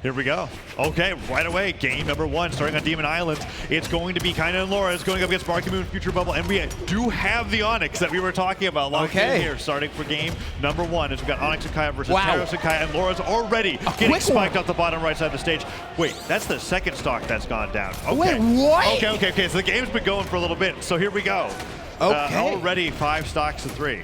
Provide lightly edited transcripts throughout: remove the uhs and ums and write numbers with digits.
Here we go. Okay, right away, game number 1, starting on Demon Island. It's going to be Kyna and Laura. It's going up against Marckiemoo and Futurebubble, and we do have the Onyx that we were talking about locked in here, starting for game number 1. As we've got Onyx and Kaya versus Taros and Kaya, and Laura's already getting spiked off the bottom right side of the stage. Wait, that's the second stock that's gone down. Okay. Wait, what? Okay, so the game's been going for a little bit, so here we go. Already 5 stocks to 3.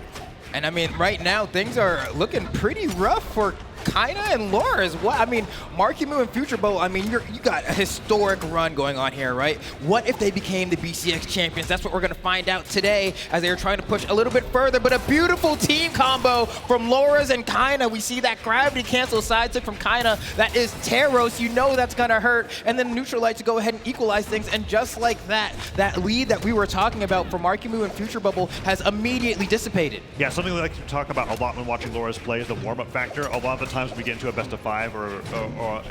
And I mean, right now, things are looking pretty rough for Kyna and Laura as well. I mean, Marckiemoo and Futurebubble, I mean, you got a historic run going on here, right? What if they became the BCX champions? That's what we're going to find out today as they are trying to push a little bit further. But a beautiful team combo from Laura's and Kyna. We see that gravity cancel side stick from Kyna. That is Taros. You know that's going to hurt. And then Neutralite to go ahead and equalize things. And just like that, that lead that we were talking about for Marckiemoo and Futurebubble has immediately dissipated. Yeah, something we like to talk about a lot when watching Laura's play is the warm-up factor. A lot of the times we get into a best of 5 or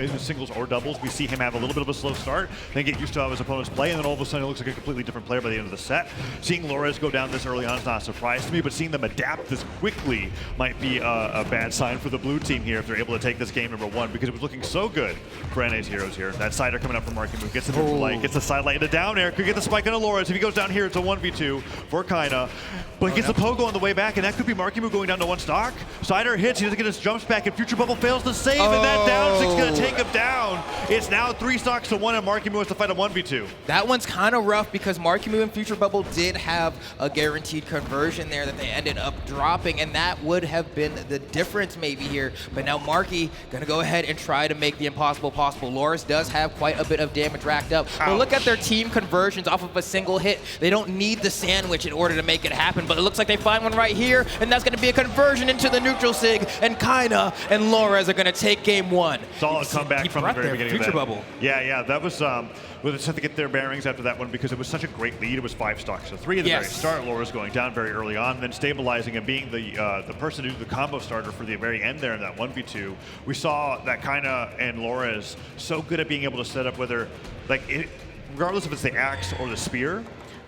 in singles or doubles, we see him have a little bit of a slow start, then get used to how his opponents play, and then all of a sudden it looks like a completely different player by the end of the set. Seeing Laura's go down this early on is not a surprise to me, but seeing them adapt this quickly might be a bad sign for the blue team here if they're able to take this game number 1, because it was looking so good for NA's heroes here. That sider coming up from Marckiemoo gets the neutral light, gets the side light into down air, could get the spike on Laura's. If he goes down here, it's a 1v2 for Kyna, but he gets the pogo on the way back, and that could be Marckiemoo going down to 1 stock. Sider hits, he doesn't get his jumps back, and Futurebubble fails to save, and that down 6 is going to take him down. It's now 3 stocks to 1, and Marckiemoo has to fight a 1v2. That one's kind of rough because Marckiemoo and Futurebubble did have a guaranteed conversion there that they ended up dropping, and that would have been the difference maybe here. But now Marky going to go ahead and try to make the impossible possible. Loris does have quite a bit of damage racked up. But look at their team conversions off of a single hit. They don't need the sandwich in order to make it happen, but it looks like they find one right here, and that's going to be a conversion into the neutral sig, and Kyna and Loras are going to take game 1. Solid comeback from the very beginning of that. Futurebubble. Yeah, that was well, they had to get their bearings after that one because it was such a great lead. It was 5 stocks to 3 at the very start. Laura's going down very early on, and then stabilizing and being the person who's the combo starter for the very end there in that 1v2. We saw that Kyna and Laura is so good at being able to set up whether, regardless if it's the axe or the spear,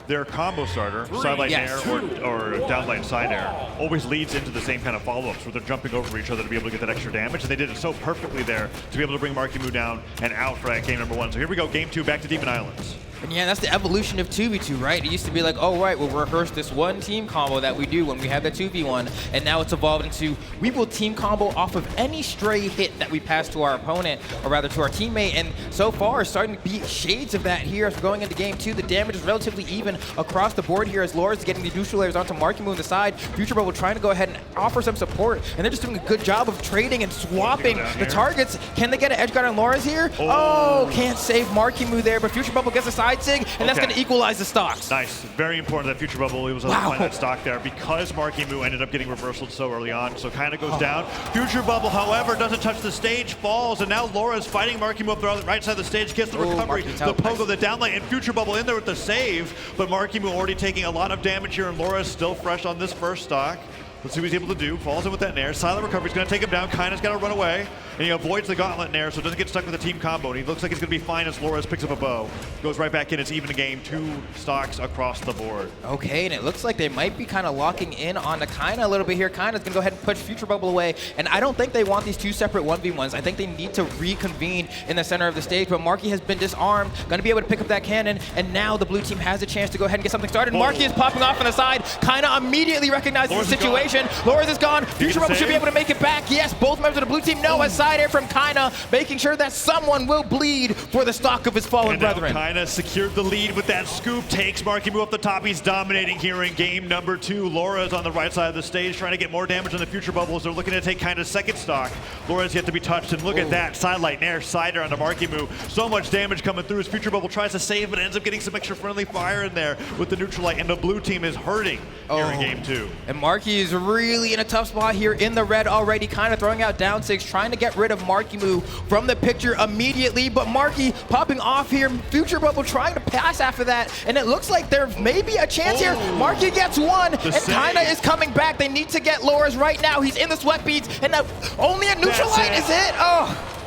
their combo starter, side light air or down light side air, always leads into the same kind of follow-ups where they're jumping over each other to be able to get that extra damage, and they did it so perfectly there to be able to bring Marckiemoo down and out for that game number 1. So here we go, game 2, back to Demon Islands. And yeah, that's the evolution of 2v2, right? It used to be like, oh, right, we'll rehearse this one team combo that we do when we have the 2v1, and now it's evolved into, we will team combo off of any stray hit that we pass to our opponent, or rather to our teammate, and so far, starting to be shades of that here as we're going into game 2. The damage is relatively even across the board here as Laura's getting the neutral layers onto Marckiemoo on the side. Futurebubble trying to go ahead and offer some support, and they're just doing a good job of trading and swapping the targets. Can they get an edge guard on Laura's here? Oh, can't save Marckiemoo there, but Futurebubble gets a side sig, and that's going to equalize the stocks. Nice. Very important that Futurebubble was able to find that stock there because Marckiemoo ended up getting reversaled so early on, so kind of goes down. Futurebubble, however, doesn't touch the stage, falls, and now Laura's fighting Marckiemoo up the right side of the stage, gets the recovery, the pogo, the downlight, and Futurebubble in there with the save, but Marckiemoo already taking a lot of damage here, and Laura's still fresh on this first stock. Let's see what he's able to do. Falls in with that nair. Silent recovery is going to take him down. Kyna's got to run away. And he avoids the gauntlet nair, so it doesn't get stuck with the team combo. And he looks like he's going to be fine as Loras picks up a bow. Goes right back in. It's even a game. 2 stocks across the board. Okay, and it looks like they might be kind of locking in on the Kyna a little bit here. Kyna's going to go ahead and push Futurebubble away. And I don't think they want these 2 separate 1v1s. I think they need to reconvene in the center of the stage. But Marky has been disarmed. Going to be able to pick up that cannon. And now the blue team has a chance to go ahead and get something started. Marky is popping off on the side. Kyna immediately recognizes the situation. Loras is gone. Futurebubble should be able to make it back. Yes, both members of the blue team know a side air from Kyna, making sure that someone will bleed for the stock of his fallen brethren. Kyna secured the lead with that scoop, takes Marckiemoo up the top. He's dominating here in game number 2. Laura's on the right side of the stage trying to get more damage on the Futurebubbles. They're looking to take Kyna's second stock. Laura's yet to be touched, and look at that. Sidelight nair, sider onto Marckiemoo. So much damage coming through as Futurebubble tries to save, but ends up getting some extra friendly fire in there with the neutral light, and the blue team is hurting here in game 2. And Marky is really in a tough spot here in the red already, kind of throwing out down 6, trying to get rid of Marckiemoo from the picture immediately, but Marky popping off here. Futurebubble trying to pass after that, and it looks like there may be a chance here. Marky gets 1, and Kyna is coming back. They need to get Loras right now. He's in the sweat beads, and only a neutral light is it.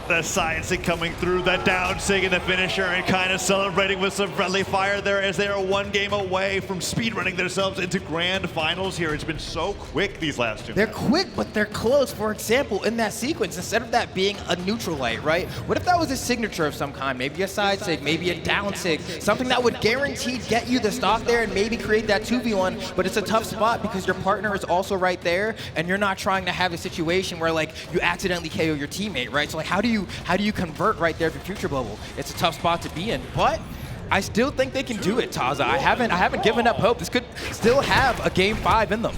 The side sig coming through, the down sig and the finisher, and kind of celebrating with some friendly fire there as they are one game away from speedrunning themselves into grand finals here. It's been so quick these last 2 They're minutes. quick, but they're close. For example, in that sequence, instead of that being a neutral light, right? What if that was a signature of some kind? Maybe a side sig, maybe a down sig, something that would guaranteed get you the stock there and maybe create that 2v1, but it's a tough spot because your partner is also right there, and you're not trying to have a situation where like you accidentally KO your teammate, right? So like how do you convert right there to Futurebubble? It's a tough spot to be in, but I still think they can do it, Taza. I haven't given up hope. This could still have a game 5 in them.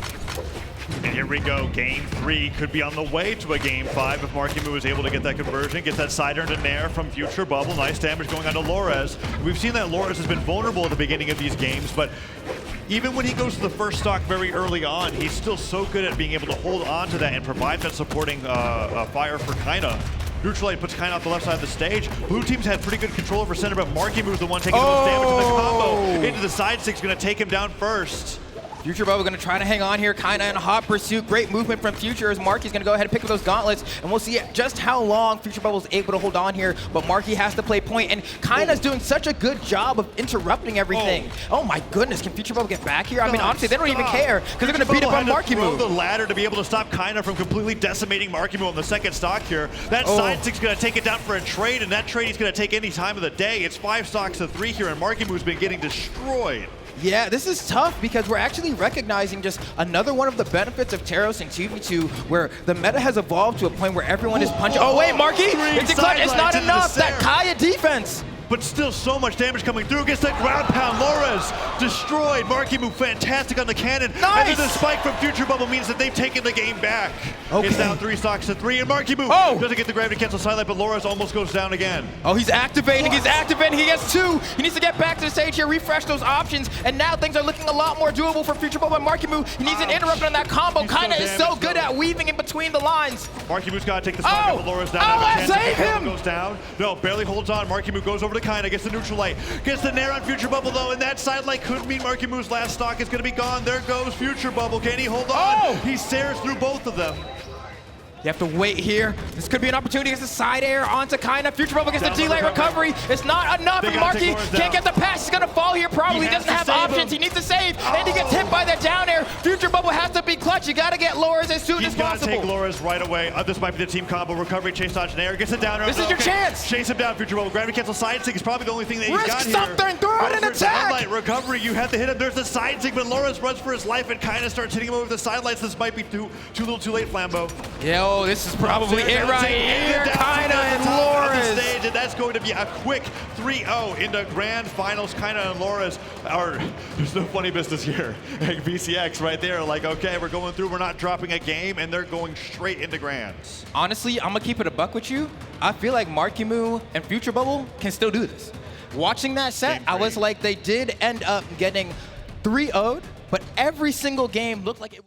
And here we go, game 3 could be on the way to a game 5 if Marckiemoo is able to get that conversion, gets that sider into Nair from Futurebubble. Nice damage going on to Lores. We've seen that Lores has been vulnerable at the beginning of these games, but even when he goes to the first stock very early on, he's still so good at being able to hold on to that and provide that supporting fire for Kyna. Neutral Light puts Kyna off the left side of the stage. Blue team's had pretty good control over center, but Marckiemoo is the one taking the most damage in the combo. Into the side six, going to take him down first. Futurebubble going to try to hang on here. Kyna in a hot pursuit. Great movement from Future as Markie's going to go ahead and pick up those gauntlets. And we'll see just how long Futurebubble is able to hold on here. But Marckie has to play point. And Kyna's doing such a good job of interrupting everything. Oh my goodness. Can Futurebubble get back here? I mean, honestly, they don't even care because they're going to beat up on Marckiemoo. The ladder to be able to stop Kyna from completely decimating Marckiemoo on the second stock here. That side six going to take it down for a trade. And that trade is going to take any time of the day. It's 5 stocks to 3 here. And Marckiemoo been getting destroyed. Yeah, this is tough because we're actually recognizing just another one of the benefits of Teros and 2v2 where the meta has evolved to a point where everyone is punching. Oh wait, Marckie! It's a clutch, it's not enough! That Kaya defense! But still so much damage coming through. Gets that ground pound. Lores destroyed. Marckiemoo fantastic on the cannon. Nice! And then the spike from Futurebubble means that they've taken the game back. Okay. It's down 3 stocks to 3. And Marckiemoo doesn't get the gravity cancel sidelight, but Lores almost goes down again. Oh, he's activating. He gets 2. He needs to get back to the stage here, refresh those options, and now things are looking a lot more doable for Futurebubble and Marckiemoo. He needs an interrupt on that combo. Kyna is so good at weaving in between the lines. Marckiemoo got to take the stock out, but Lores down. Save him! Goes down. No, barely holds on. Marckiemoo goes over to Kyna, gets the neutral light. Gets the Nair on Futurebubble though, and that side light could mean Marckiemoo's last stock is going to be gone. There goes Futurebubble. Can he hold on? He stares through both of them. You have to wait here. This could be an opportunity. Gets the side air onto Kyna. Futurebubble gets the delay recovery. It's not enough. And Marckie can't get the pass. He's going to fall here probably. He doesn't have options. He needs to save. And he gets hit by that down air. Futurebubble has to be clutch. You got to get Lores as soon as possible. He's got to take Lores right away. This might be the team combo. Recovery, chase, dodge, and air. Gets it down. This is your chance. Chase him down, Futurebubble. Gravity cancel side sig is probably the only thing that he's got here. Risk something. Throw out an attack. Sidelight, recovery. You have to hit him. There's the side sig, but Lores runs for his life and Kyna starts hitting him over the sidelights. This might be too little too late, Flambeau. Yo, this is probably it right here. Kyna and Lores. And that's going to be a quick 3-0 into grand finals. Kyna and Lores are, there's no funny business here. VCX right there, like, okay, we're going through, we're not dropping a game, and they're going straight into grands. Honestly, I'm going to keep it a buck with you. I feel like Marckiemoo and Futurebubble can still do this. Watching that set, I was like, they did end up getting 3-0'd, but every single game looked like it